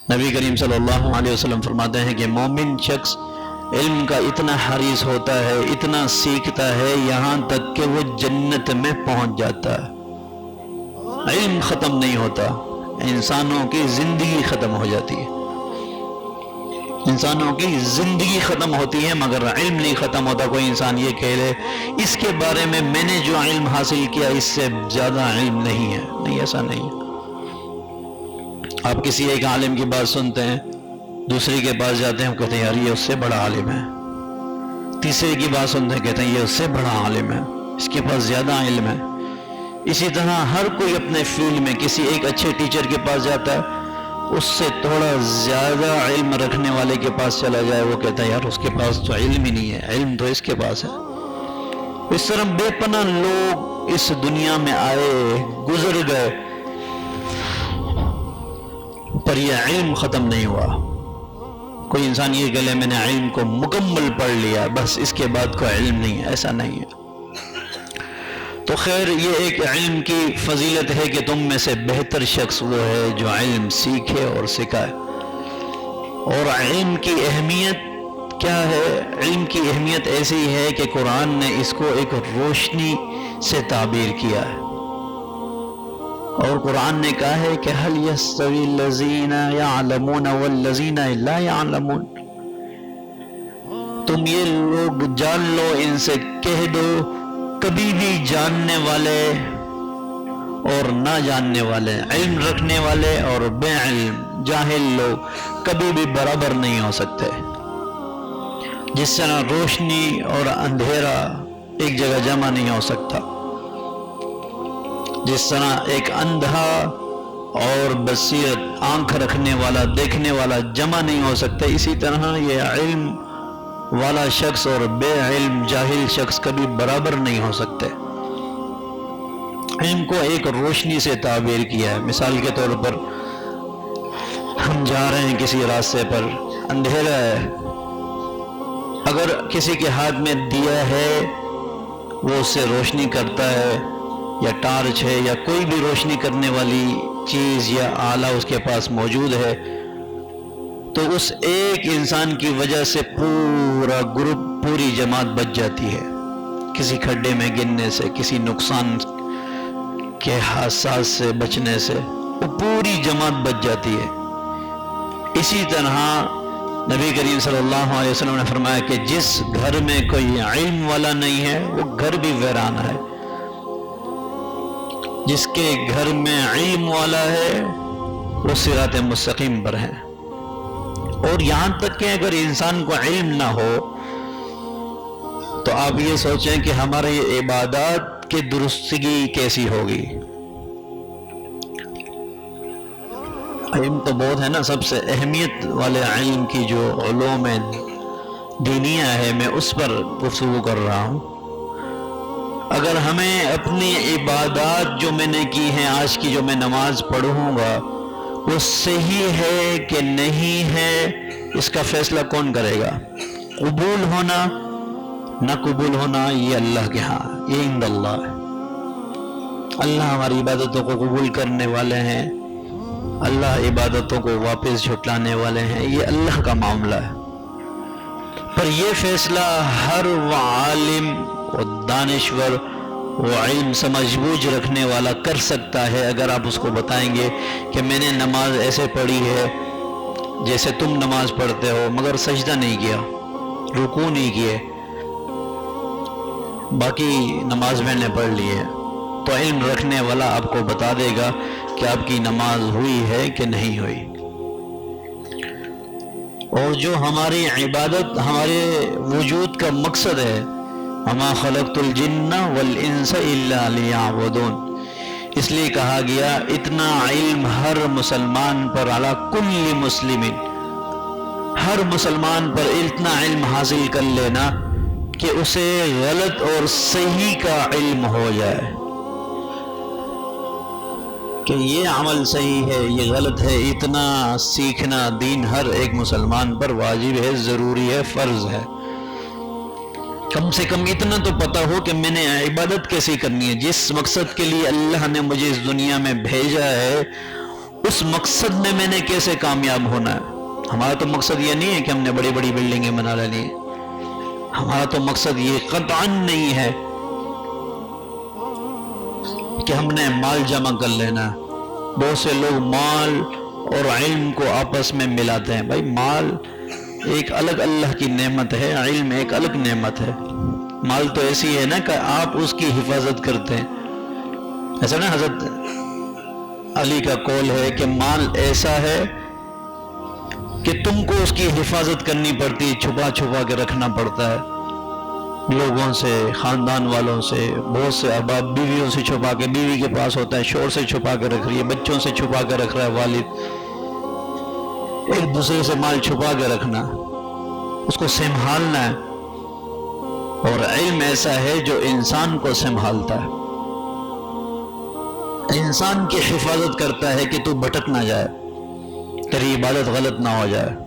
نبی کریم صلی اللہ علیہ وسلم فرماتے ہیں کہ مومن شخص علم کا اتنا حریص ہوتا ہے، اتنا سیکھتا ہے، یہاں تک کہ وہ جنت میں پہنچ جاتا ہے۔ علم ختم نہیں ہوتا، انسانوں کی زندگی ختم ہو جاتی ہے، انسانوں کی زندگی ختم ہوتی ہے مگر علم نہیں ختم ہوتا۔ کوئی انسان یہ کہہ لے اس کے بارے میں میں نے جو علم حاصل کیا اس سے زیادہ علم نہیں ہے، نہیں، ایسا نہیں ہے۔ آپ کسی ایک عالم کی بات سنتے ہیں، دوسرے کے پاس جاتے ہیں، کہتے ہیں یار یہ اس سے بڑا عالم ہے، تیسرے کی بات سنتے ہیں، کہتے ہیں یہ اس سے بڑا عالم ہے، اس کے پاس زیادہ علم ہے۔ اسی طرح ہر کوئی اپنے فیلڈ میں کسی ایک اچھے ٹیچر کے پاس جاتا ہے، اس سے تھوڑا زیادہ علم رکھنے والے کے پاس چلا جائے، وہ کہتا ہے یار اس کے پاس تو علم ہی نہیں ہے، علم تو اس کے پاس ہے۔ اس طرح بے پناہ لوگ اس دنیا میں آئے، گزر گئے، پر یہ علم ختم نہیں ہوا۔ کوئی انسان یہ کہہ لے میں نے علم کو مکمل پڑھ لیا، بس اس کے بعد کوئی علم نہیں ہے، ایسا نہیں ہے۔ تو خیر یہ ایک علم کی فضیلت ہے کہ تم میں سے بہتر شخص وہ ہے جو علم سیکھے اور سکھائے۔ اور علم کی اہمیت کیا ہے؟ علم کی اہمیت ایسی ہے کہ قرآن نے اس کو ایک روشنی سے تعبیر کیا ہے، اور قرآن نے کہا ہے کہ هل يستوي الذين يعلمون والذين لا يعلمون، تم یہ لوگ جان لو، ان سے کہہ دو کبھی بھی جاننے والے اور نہ جاننے والے، علم رکھنے والے اور بے علم جاہل لوگ کبھی بھی برابر نہیں ہو سکتے۔ جس طرح روشنی اور اندھیرا ایک جگہ جمع نہیں ہو سکتا، جس طرح ایک اندھا اور بصیرت آنکھ رکھنے والا دیکھنے والا جمع نہیں ہو سکتے، اسی طرح یہ علم والا شخص اور بے علم جاہل شخص کبھی برابر نہیں ہو سکتے۔ علم کو ایک روشنی سے تعبیر کیا ہے۔ مثال کے طور پر ہم جا رہے ہیں کسی راستے پر، اندھیرا ہے، اگر کسی کے ہاتھ میں دیا ہے وہ اس سے روشنی کرتا ہے، یا ٹارچ ہے یا کوئی بھی روشنی کرنے والی چیز یا آلہ اس کے پاس موجود ہے، تو اس ایک انسان کی وجہ سے پورا گروپ، پوری جماعت بچ جاتی ہے، کسی کھڈے میں گرنے سے، کسی نقصان کے حادثات سے بچنے سے وہ پوری جماعت بچ جاتی ہے۔ اسی طرح نبی کریم صلی اللہ علیہ وسلم نے فرمایا کہ جس گھر میں کوئی علم والا نہیں ہے وہ گھر بھی ویران ہے، جس کے گھر میں علم والا ہے وہ صراط مستقیم پر ہے۔ اور یہاں تک کہ اگر انسان کو علم نہ ہو تو آپ یہ سوچیں کہ ہمارے عبادات کی درستگی کیسی ہوگی۔ علم تو بہت ہے نا، سب سے اہمیت والے علم کی جو علوم دینیہ ہے میں اس پر گفتگو کر رہا ہوں۔ اگر ہمیں اپنی عبادات جو میں نے کی ہیں، آج کی جو میں نماز پڑھوں گا وہ صحیح ہے کہ نہیں ہے، اس کا فیصلہ کون کرے گا؟ قبول ہونا نہ قبول ہونا یہ اللہ کے ہاں، یہ عند اللہ ہے۔ اللہ ہماری عبادتوں کو قبول کرنے والے ہیں، اللہ عبادتوں کو واپس جھٹلانے والے ہیں، یہ اللہ کا معاملہ ہے۔ پر یہ فیصلہ ہر وہ عالم و دانشور و علم سمجھ بوجھ رکھنے والا کر سکتا ہے۔ اگر آپ اس کو بتائیں گے کہ میں نے نماز ایسے پڑھی ہے جیسے تم نماز پڑھتے ہو، مگر سجدہ نہیں کیا، رکوع نہیں کیے، باقی نماز میں نے پڑھ لی ہے، تو علم رکھنے والا آپ کو بتا دے گا کہ آپ کی نماز ہوئی ہے کہ نہیں ہوئی۔ اور جو ہماری عبادت، ہمارے وجود کا مقصد ہے، وَمَا خَلَقْتُ الْجِنَّ وَالْإِنسَ إِلَّا لِيَعْبُدُونَ، اس لیے کہا گیا اتنا علم ہر مسلمان پر، علی کل مسلم، ہر مسلمان پر اتنا علم حاصل کر لینا کہ اسے غلط اور صحیح کا علم ہو جائے، کہ یہ عمل صحیح ہے یہ غلط ہے، اتنا سیکھنا دین ہر ایک مسلمان پر واجب ہے، ضروری ہے، فرض ہے۔ کم سے کم اتنا تو پتہ ہو کہ میں نے عبادت کیسی کرنی ہے، جس مقصد کے لیے اللہ نے مجھے اس دنیا میں بھیجا ہے اس مقصد میں نے کیسے کامیاب ہونا ہے۔ ہمارا تو مقصد یہ نہیں ہے کہ ہم نے بڑی بڑی بلڈنگیں بنا لینی ہے، ہمارا تو مقصد یہ قطعاً نہیں ہے کہ ہم نے مال جمع کر لینا ہے۔ بہت سے لوگ مال اور علم کو آپس میں ملاتے ہیں۔ بھائی مال ایک الگ اللہ کی نعمت ہے، علم ایک الگ نعمت ہے۔ مال تو ایسی ہے نا کہ آپ اس کی حفاظت کرتے ہیں، ایسا نا حضرت علی کا قول ہے کہ مال ایسا ہے کہ تم کو اس کی حفاظت کرنی پڑتی، چھپا چھپا کے رکھنا پڑتا ہے لوگوں سے، خاندان والوں سے، بہت سے احباب بیویوں سے چھپا کے، بیوی کے پاس ہوتا ہے شوہر سے چھپا کے رکھ رہی ہے، بچوں سے چھپا کے رکھ رہا ہے والد، ایک دوسرے سے مال چھپا کے رکھنا، اس کو سنبھالنا ہے۔ اور علم ایسا ہے جو انسان کو سنبھالتا ہے، انسان کی حفاظت کرتا ہے کہ تو بھٹک نہ جائے، تیری عبادت غلط نہ ہو جائے۔